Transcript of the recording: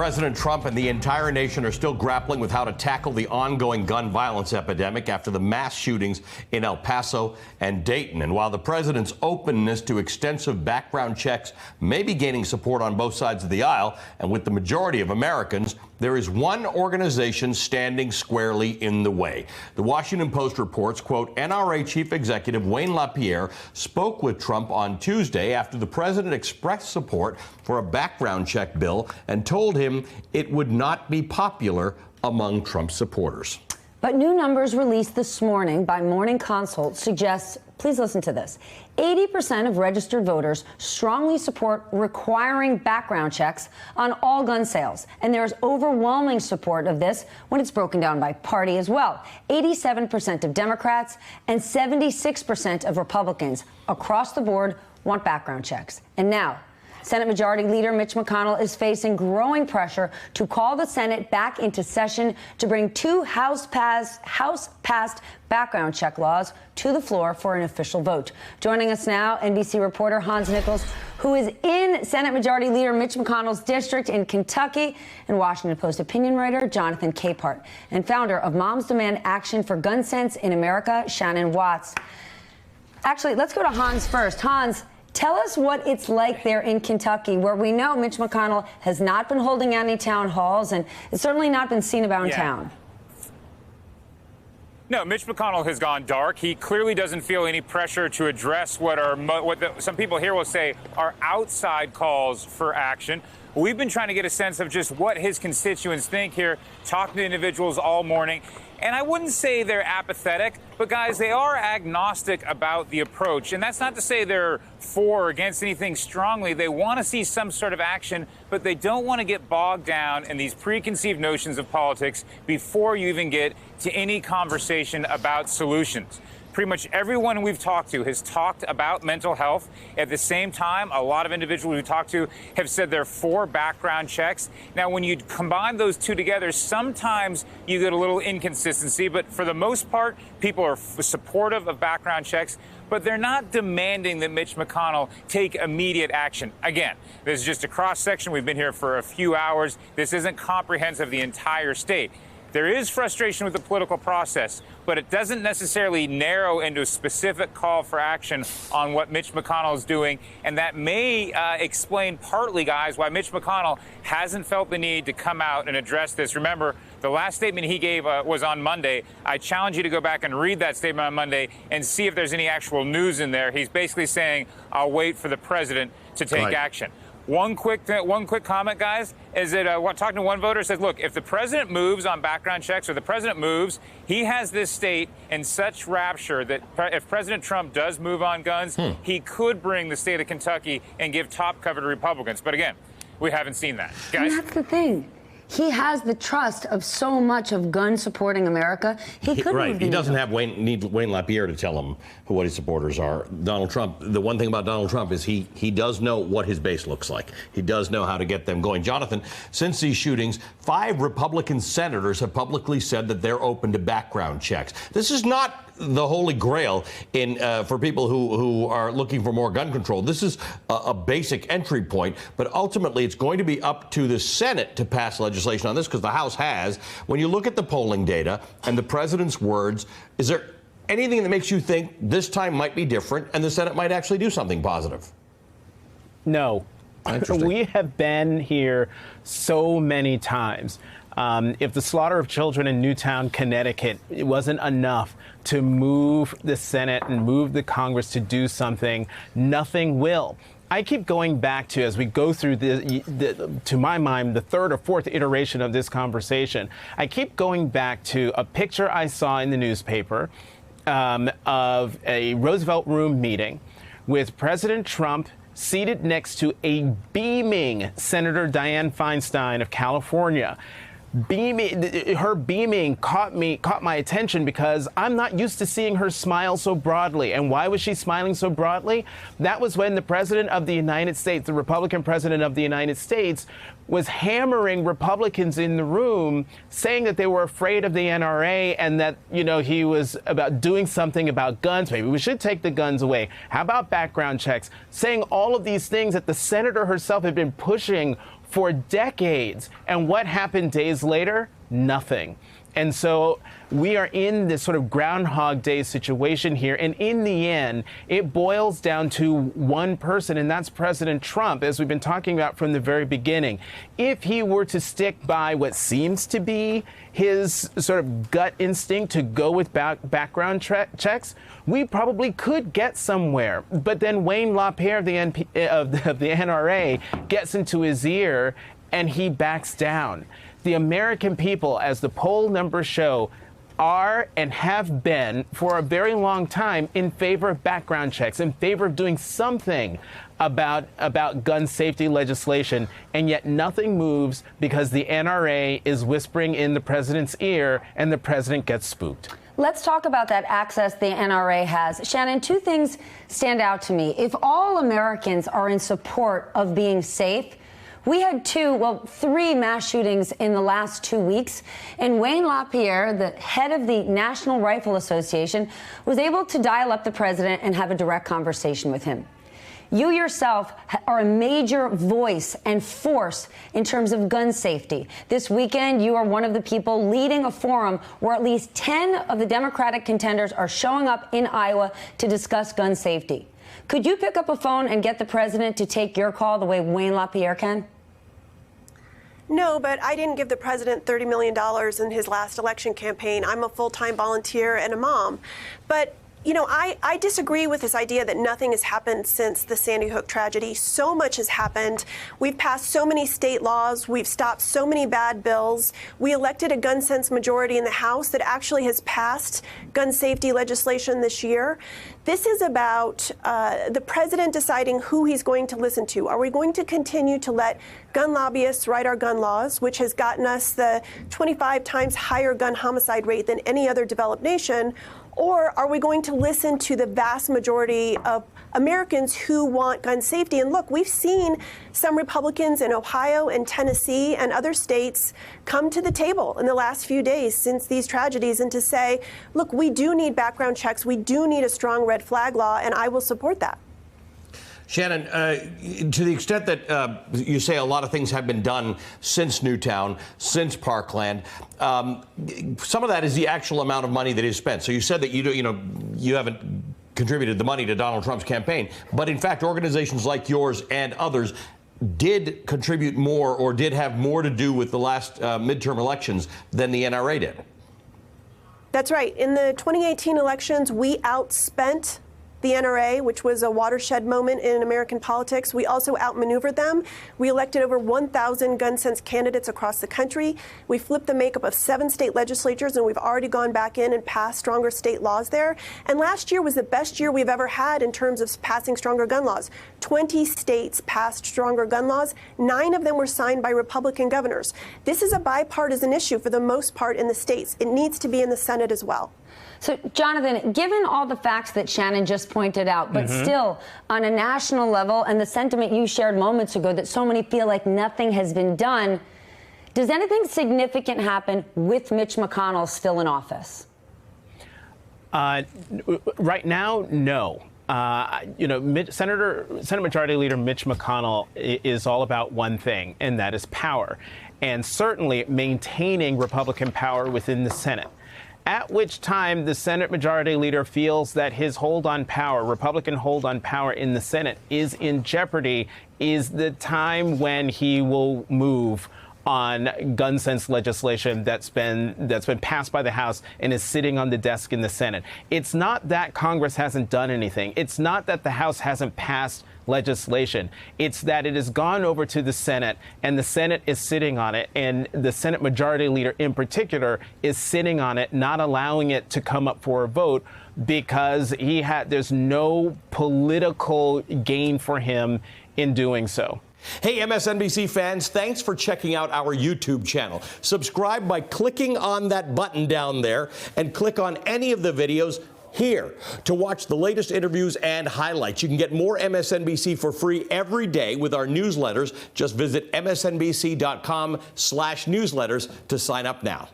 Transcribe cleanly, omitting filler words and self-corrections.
President Trump and the entire nation are still grappling with how to tackle the ongoing gun violence epidemic after the mass shootings in El Paso and Dayton. And while the president's openness to extensive background checks may be gaining support on both sides of the aisle, and with the majority of Americans, there is one organization standing squarely in the way. The Washington Post reports, quote, NRA Chief Executive Wayne LaPierre spoke with Trump on Tuesday after the president expressed support for a background check bill and told him it would not be popular among Trump supporters. But new numbers released this morning by Morning Consult suggests, please listen to this, 80% of registered voters strongly support requiring background checks on all gun sales. And there's overwhelming support of this when it's broken down by party as well. 87% of Democrats and 76% of Republicans across the board want background checks. And now, Senate Majority Leader Mitch McConnell is facing growing pressure to call the Senate back into session to bring two House-passed background check laws to the floor for an official vote. Joining us now, NBC reporter Hans Nichols, who is in Senate Majority Leader Mitch McConnell's district in Kentucky, and Washington Post opinion writer Jonathan Capehart, and founder of Moms Demand Action for Gun Sense in America, Shannon Watts. Actually, let's go to Hans first. Hans, tell us what it's like there in Kentucky, where we know Mitch McConnell has not been holding any town halls and it's certainly not been seen about town. No, Mitch McConnell has gone dark. He clearly doesn't feel any pressure to address some people here will say are outside calls for action. We've been trying to get a sense of just what his constituents think here, talking to individuals all morning. And I wouldn't say they're apathetic, but guys, they are agnostic about the approach. And that's not to say they're for or against anything strongly. They want to see some sort of action, but they don't want to get bogged down in these preconceived notions of politics before you even get to any conversation about solutions. Pretty much everyone we've talked to has talked about mental health. At the same time, a lot of individuals we talked to have said they're for background checks. Now, when you combine those two together, sometimes you get a little inconsistency, but for the most part, people are supportive of background checks, but they're not demanding that Mitch McConnell take immediate action. Again, this is just a cross-section. We've been here for a few hours. This isn't comprehensive of the entire state. There is frustration with the political process, but it doesn't necessarily narrow into a specific call for action on what Mitch McConnell is doing. And that may explain partly, guys, why Mitch McConnell hasn't felt the need to come out and address this. Remember, the last statement he gave was on Monday. I challenge you to go back and read that statement on Monday and see if there's any actual news in there. He's basically saying, I'll wait for the president to take action. One quick comment, guys, is that talking to one voter said, look, if the president moves on background checks or the president moves, he has this state in such rapture that if President Trump does move on guns, he could bring the state of Kentucky and give top cover to Republicans. But again, we haven't seen that. Guys? And that's the thing. He has the trust of so much of gun-supporting America. He doesn't have need Wayne LaPierre to tell him what his supporters are. Donald Trump, the one thing about Donald Trump is he does know what his base looks like. He does know how to get them going. Jonathan, since these shootings, 5 Republican senators have publicly said that they're open to background checks. This is not the holy grail for people who are looking for more gun control. This is a basic entry point, but ultimately it's going to be up to the Senate to pass legislation on this because the House has. When you look at the polling data and the president's words, is there anything that makes you think this time might be different and the Senate might actually do something positive? No. We have been here so many times. If the slaughter of children in Newtown, Connecticut, it wasn't enough to move the Senate and move the Congress to do something, nothing will. I keep going back to, as we go through to my mind, the third or fourth iteration of this conversation, I keep going back to a picture I saw in the newspaper of a Roosevelt Room meeting with President Trump seated next to a beaming Senator Dianne Feinstein of California. Her beaming caught my attention because I'm not used to seeing her smile so broadly. And why was she smiling so broadly? That was when the president of the United States, the Republican president of the United States, was hammering Republicans in the room, saying that they were afraid of the NRA and that, he was about doing something about guns. Maybe we should take the guns away. How about background checks? Saying all of these things that the senator herself had been pushing for decades. And what happened days later? Nothing. And so we are in this sort of Groundhog Day situation here. And in the end, it boils down to one person, and that's President Trump, as we've been talking about from the very beginning. If he were to stick by what seems to be his sort of gut instinct to go with background checks, we probably could get somewhere. But then Wayne LaPierre of the NRA gets into his ear and he backs down. The American people, as the poll numbers show, are and have been for a very long time in favor of background checks, in favor of doing something about gun safety legislation, and yet nothing moves because the NRA is whispering in the president's ear and the president gets spooked. Let's talk about that access the NRA has. Shannon, two things stand out to me. If all Americans are in support of being safe, we had three mass shootings in the last 2 weeks, and Wayne LaPierre, the head of the National Rifle Association, was able to dial up the president and have a direct conversation with him. You yourself are a major voice and force in terms of gun safety. This weekend, you are one of the people leading a forum where at least 10 of the Democratic contenders are showing up in Iowa to discuss gun safety. Could you pick up a phone and get the president to take your call the way Wayne LaPierre can? No, but I didn't give the president $30 million in his last election campaign. I'm a full-time volunteer and a mom. But you know, I disagree with this idea that nothing has happened since the Sandy Hook tragedy. So much has happened. We've passed so many state laws. We've stopped so many bad bills. We elected a gun sense majority in the House that actually has passed gun safety legislation this year. This is about the president deciding who he's going to listen to. Are we going to continue to let gun lobbyists write our gun laws, which has gotten us the 25 times higher gun homicide rate than any other developed nation? Or are we going to listen to the vast majority of Americans who want gun safety? And look, we've seen some Republicans in Ohio and Tennessee and other states come to the table in the last few days since these tragedies and to say, look, we do need background checks. We do need a strong red flag law, and I will support that. Shannon, to the extent that you say a lot of things have been done since Newtown, since Parkland, some of that is the actual amount of money that is spent. So you said that you haven't contributed the money to Donald Trump's campaign, but in fact, organizations like yours and others did contribute more or did have more to do with the last midterm elections than the NRA did. That's right. In the 2018 elections, we outspent the NRA, which was a watershed moment in American politics. We also outmaneuvered them. We elected over 1,000 gun sense candidates across the country. We flipped the makeup of 7 state legislatures, and we've already gone back in and passed stronger state laws there. And last year was the best year we've ever had in terms of passing stronger gun laws. 20 states passed stronger gun laws. 9 of them were signed by Republican governors. This is a bipartisan issue for the most part in the states. It needs to be in the Senate as well. So, Jonathan, given all the facts that Shannon just pointed out, but still on a national level and the sentiment you shared moments ago that so many feel like nothing has been done, does anything significant happen with Mitch McConnell still in office? Right now, no. Senate Majority Leader Mitch McConnell is all about one thing, and that is power, and certainly maintaining Republican power within the Senate. At which time the Senate Majority Leader feels that his hold on power, Republican hold on power in the Senate, is in jeopardy, is the time when he will move on gun sense legislation that's been passed by the House and is sitting on the desk in the Senate. It's not that Congress hasn't done anything. It's not that the House hasn't passed legislation. It's that it has gone over to the Senate and the Senate is sitting on it, and the Senate Majority Leader in particular is sitting on it, not allowing it to come up for a vote because there's no political gain for him in doing so. Hey, MSNBC fans, thanks for checking out our YouTube channel. Subscribe by clicking on that button down there and click on any of the videos here to watch the latest interviews and highlights. You can get more MSNBC for free every day with our newsletters. Just visit msnbc.com/newsletters to sign up now.